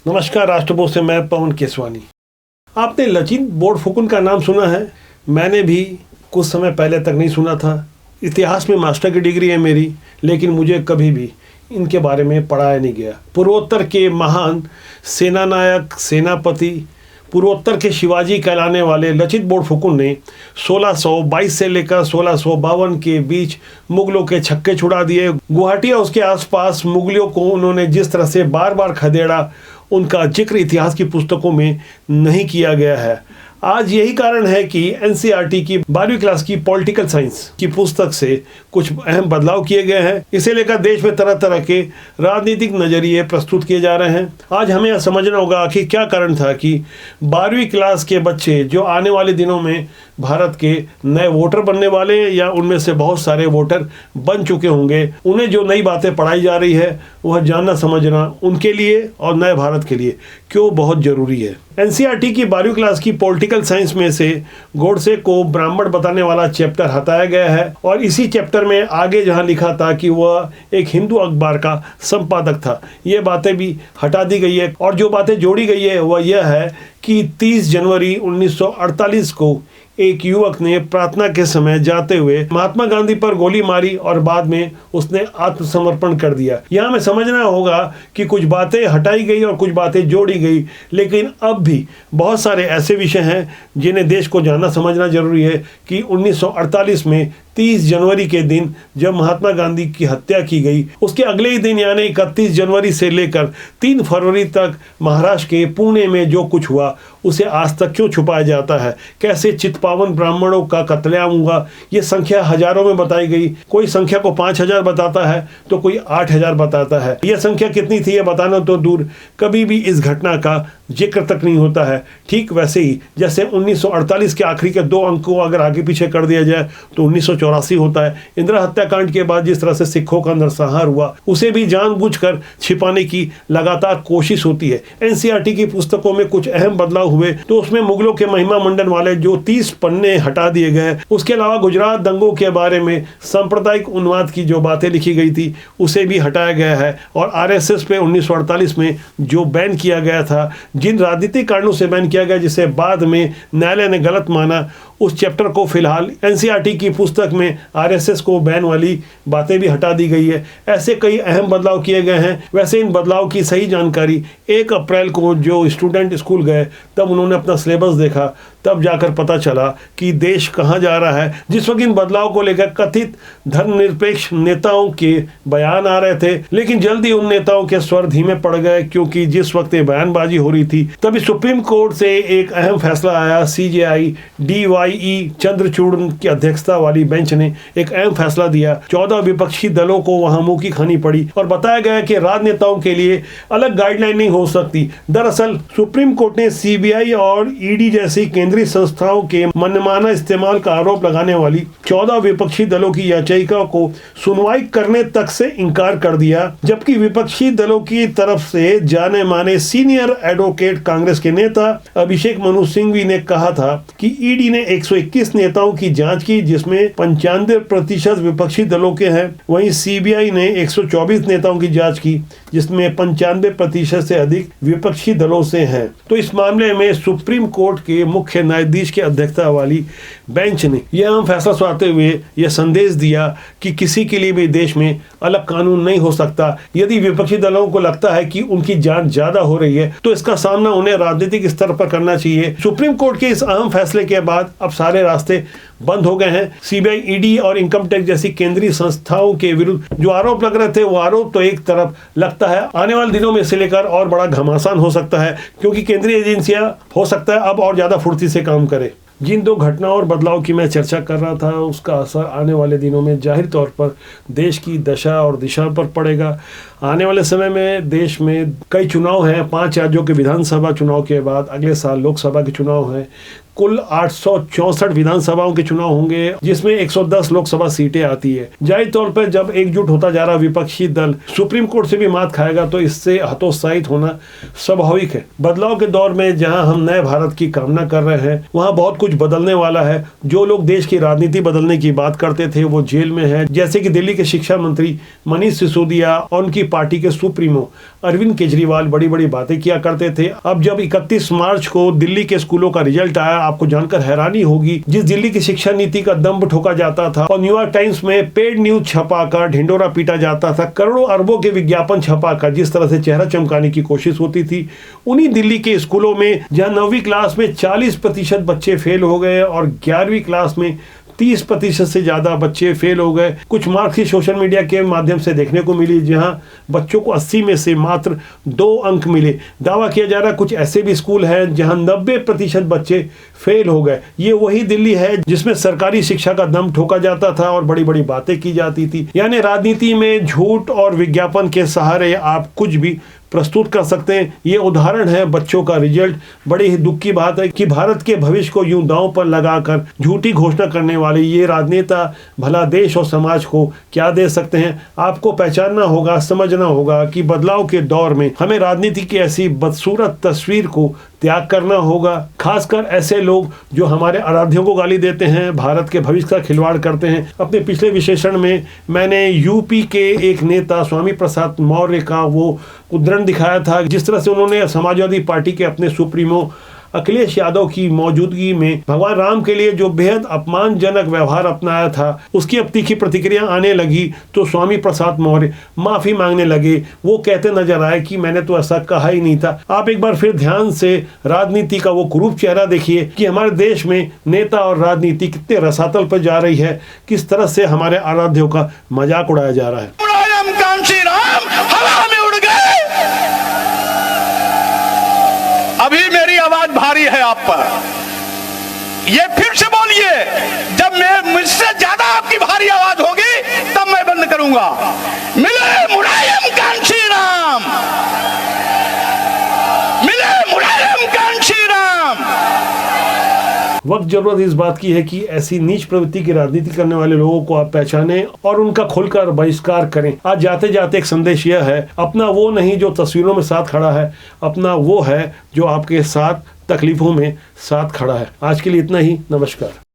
नमस्कार, राष्ट्रबोध से मैं पवन केसवानी। आपने लचित बोरफुकन का नाम सुना है? मैंने भी कुछ समय पहले तक नहीं सुना था। इतिहास में मास्टर की डिग्री है मेरी, लेकिन मुझे कभी भी इनके बारे में पढ़ाया नहीं गया। पूर्वोत्तर के महान सेनानायक, सेनापति, पूर्वोत्तर के शिवाजी कहलाने वाले लचित बोरफुकन ने 1622 से लेकर 1652 के बीच मुगलों के छक्के छुड़ा दिए। गुवाहाटी और उसके आसपास मुगलों को उन्होंने जिस तरह से बार बार खदेड़ा, उनका जिक्र इतिहास की पुस्तकों में नहीं किया गया है। आज यही कारण है कि एनसीईआरटी की 12वीं क्लास की पॉलिटिकल साइंस की पुस्तक से कुछ अहम बदलाव किए गए हैं। इसे लेकर देश में तरह तरह के राजनीतिक नजरिए प्रस्तुत किए जा रहे हैं। आज हमें यह समझना होगा कि क्या कारण था कि 12वीं क्लास के बच्चे जो आने वाले दिनों में भारत के नए वोटर बनने वाले या उनमें से बहुत सारे वोटर बन चुके होंगे, उन्हें जो नई बातें पढ़ाई जा रही है वह जानना समझना उनके लिए और नए भारत के लिए क्यों बहुत जरूरी है। एनसीईआरटी की 12वीं क्लास की पॉलिटिकल साइंस में से गोडसे को ब्राह्मण बताने वाला चैप्टर हटाया गया है और इसी चैप्टर में आगे जहां लिखा था कि वह एक हिंदू अखबार का संपादक था, ये बातें भी हटा दी गई है। और जो बातें जोड़ी गई है वह यह है कि 30 जनवरी 1948 को एक युवक ने प्रार्थना के समय जाते हुए महात्मा गांधी पर गोली मारी और बाद में उसने आत्मसमर्पण कर दिया। यहाँ हमें समझना होगा कि कुछ बातें हटाई गई और कुछ बातें जोड़ी गई, लेकिन अब भी बहुत सारे ऐसे विषय हैं जिन्हें देश को जानना समझना जरूरी है कि 1948 में 30 जनवरी के दिन जब महात्मा गांधी की हत्या की गई, उसके अगले ही दिन यानी 31 जनवरी से लेकर 3 फरवरी तक महाराष्ट्र के पुणे में जो कुछ हुआ उसे आज तक क्यों छुपाया जाता है? कैसे चित्पावन ब्राह्मणों का कत्लेआम हुआ? ये संख्या हजारों में बताई गई। कोई संख्या को 5000 बताता है तो कोई 8000 बताता है। यह संख्या कितनी थी यह बताना तो दूर, कभी भी इस घटना का जिक्र तक नहीं होता है। ठीक वैसे ही जैसे 1948 के आखिरी के 2 अंक को अगर आगे पीछे कर दिया जाए तो 1984 होता है। इंदिरा हत्याकांड के बाद जिस तरह से सिखों का नरसंहार हुआ, उसे भी जानबूझकर छिपाने की लगातार कोशिश होती है। एनसीईआरटी की पुस्तकों में कुछ अहम बदलाव हुए तो उसमें मुगलों के महिमा मंडन वाले जो 30 पन्ने हटा दिए गए। उसके अलावा गुजरात दंगों के बारे में सांप्रदायिक उन्माद की जो बातें लिखी गई थी उसे भी हटाया गया है। और आरएसएस पे 1948 में जो बैन किया गया था, जिन राजनीतिक कारणों से बैन किया गया जिसे बाद में न्यायालय ने गलत माना, उस चैप्टर को फिलहाल एनसीईआरटी की पुस्तक में आरएसएस को बैन वाली बातें भी हटा दी गई है। ऐसे कई अहम बदलाव किए गए हैं। वैसे इन बदलाव की सही जानकारी 1 अप्रैल को जो स्टूडेंट स्कूल गए तब उन्होंने अपना सिलेबस देखा, तब जाकर पता चला कि देश कहाँ जा रहा है। जिस वक्त इन बदलाव को लेकर कथित धर्मनिरपेक्ष नेताओं के बयान आ रहे थे, लेकिन जल्दी उन नेताओं के स्वर धीमे पड़ गए, क्योंकि जिस वक्त ये बयानबाजी हो रही थी तभी सुप्रीम कोर्ट से एक अहम फैसला आया। सीजेआई डीवाई चंद्रचूड़ की अध्यक्षता वाली बेंच ने एक अहम फैसला दिया। 14 विपक्षी दलों को वहां मुंह की खानी पड़ी और बताया गया कि राजनेताओं के लिए अलग गाइडलाइन नहीं हो सकती। दरअसल सुप्रीम कोर्ट ने सीबीआई और ईडी जैसी केंद्रीय संस्थाओं के मनमाना इस्तेमाल का आरोप लगाने वाली 14 विपक्षी दलों की याचिका को सुनवाई करने तक से इनकार कर दिया, जबकि विपक्षी दलों की तरफ से जाने माने सीनियर एडवोकेट कांग्रेस के नेता अभिषेक मनु सिंघवी ने कहा था कि ईडी ने 121 नेताओं की जांच की, जिसमें 95% विपक्षी दलों के हैं। वहीं सीबीआई ने 124 नेताओं की जांच की, जिसमें 95% से अधिक विपक्षी दलों से हैं। तो इस मामले में सुप्रीम कोर्ट के मुख्य न्यायाधीश की अध्यक्षता वाली बेंच ने यह अहम फैसला सुनाते हुए यह संदेश दिया कि किसी के लिए भी देश में अलग कानून नहीं हो सकता। यदि विपक्षी दलों को लगता है कि उनकी जांच ज्यादा हो रही है तो इसका सामना उन्हें राजनीतिक स्तर पर करना चाहिए। सुप्रीम कोर्ट के इस अहम फैसले के बाद अब सारे रास्ते बंद हो गए हैं। सीबीआई, ईडी और इनकम टैक्स जैसी केंद्रीय संस्थाओं के विरुद्ध जो आरोप लग रहे थे वो आरोप तो एक तरफ लगता है आने वाले दिनों में इसे लेकर और बड़ा घमासान हो सकता है, क्योंकि केंद्रीय एजेंसियां हो सकता है अब और ज्यादा फुर्ती से काम करे। जिन 2 घटनाओं और बदलाव की मैं चर्चा कर रहा था उसका असर आने वाले दिनों में जाहिर तौर पर देश की दशा और दिशा पर पड़ेगा। आने वाले समय में देश में कई चुनाव हैं। 5 राज्यों के विधानसभा चुनाव के बाद अगले साल लोकसभा के चुनाव हैं। कुल 864 विधानसभाओं के चुनाव होंगे, जिसमें 110 लोकसभा सीटें आती है। जाहिर तौर पर जब एकजुट होता जा रहा विपक्षी दल सुप्रीम कोर्ट से भी मात खाएगा तो इससे हतोत्साहित होना स्वाभाविक है। बदलाव के दौर में जहां हम नए भारत की कामना कर रहे हैं, वहां बहुत कुछ बदलने वाला है। जो लोग देश की राजनीति बदलने की बात करते थे वो जेल में है, जैसे कि दिल्ली के शिक्षा मंत्री मनीष सिसोदिया और उनकी पार्टी के सुप्रीमो अरविंद केजरीवाल बड़ी बड़ी बातें किया करते थे। अब जब 31 मार्च को दिल्ली के स्कूलों का रिजल्ट आया, आपको जानकर हैरानी होगी, जिस दिल्ली की शिक्षा नीति का दम्भ ठोका जाता था और न्यूयॉर्क टाइम्स में पेड न्यूज छपाकर ढिंडोरा पीटा जाता था, करोड़ों अरबों के विज्ञापन छपाकर जिस तरह से चेहरा चमकाने की कोशिश होती थी, उन्हीं दिल्ली के स्कूलों में जहां 9वीं क्लास में 40% बच्चे फेल हो गए और 11वीं क्लास में 30% से ज्यादा बच्चे फेल हो गए। कुछ मार्क्स ही सोशल मीडिया के माध्यम से देखने को मिली, जहां बच्चों को 80 में से मात्र 2 अंक मिले। दावा किया जा रहा है कुछ ऐसे भी स्कूल हैं जहां 90% बच्चे फेल हो गए। ये वही दिल्ली है जिसमें सरकारी शिक्षा का दम ठोका जाता था और बड़ी बड़ी बातें की जाती थी। यानी राजनीति में झूठ और विज्ञापन के सहारे आप कुछ भी प्रस्तुत कर सकते हैं। ये उदाहरण है बच्चों का रिजल्ट। बड़ी ही दुख की बात है कि भारत के भविष्य को यूं दांव पर लगाकर झूठी घोषणा करने वाले ये राजनेता भला देश और समाज को क्या दे सकते हैं। आपको पहचानना होगा, समझना होगा कि बदलाव के दौर में हमें राजनीति की ऐसी बदसूरत तस्वीर को त्याग करना होगा। खासकर ऐसे लोग जो हमारे आराध्यों को गाली देते हैं, भारत के भविष्य का खिलवाड़ करते हैं। अपने पिछले विश्लेषण में मैंने यूपी के एक नेता स्वामी प्रसाद मौर्य का वो उदाहरण दिखाया था, जिस तरह से उन्होंने समाजवादी पार्टी के अपने सुप्रीमो अखिलेश यादव की मौजूदगी में भगवान राम के लिए जो बेहद अपमानजनक व्यवहार अपनाया था, उसकी अब तीखी प्रतिक्रिया आने लगी तो स्वामी प्रसाद मौर्य माफी मांगने लगे। वो कहते नजर आए कि मैंने तो ऐसा कहा ही नहीं था। आप एक बार फिर ध्यान से राजनीति का वो कुरूप चेहरा देखिए कि हमारे देश में नेता और राजनीति कितने रसातल पर जा रही है, किस तरह से हमारे आराध्यों का मजाक उड़ाया जा रहा है। अभी मेरी आवाज भारी है आप पर, ये फिर से बोलिए। जब मैं मुझसे ज्यादा आपकी भारी आवाज होगी तब मैं बंद करूंगा। मिले मुलायम कांची राम, मिले मुलायम कांची राम। वक्त जरूरत इस बात की है कि ऐसी नीच प्रवृत्ति की राजनीति करने वाले लोगों को आप पहचानें और उनका खुलकर बहिष्कार करें। आज जाते जाते एक संदेश यह है, अपना वो नहीं जो तस्वीरों में साथ खड़ा है, अपना वो है जो आपके साथ तकलीफों में साथ खड़ा है। आज के लिए इतना ही। नमस्कार।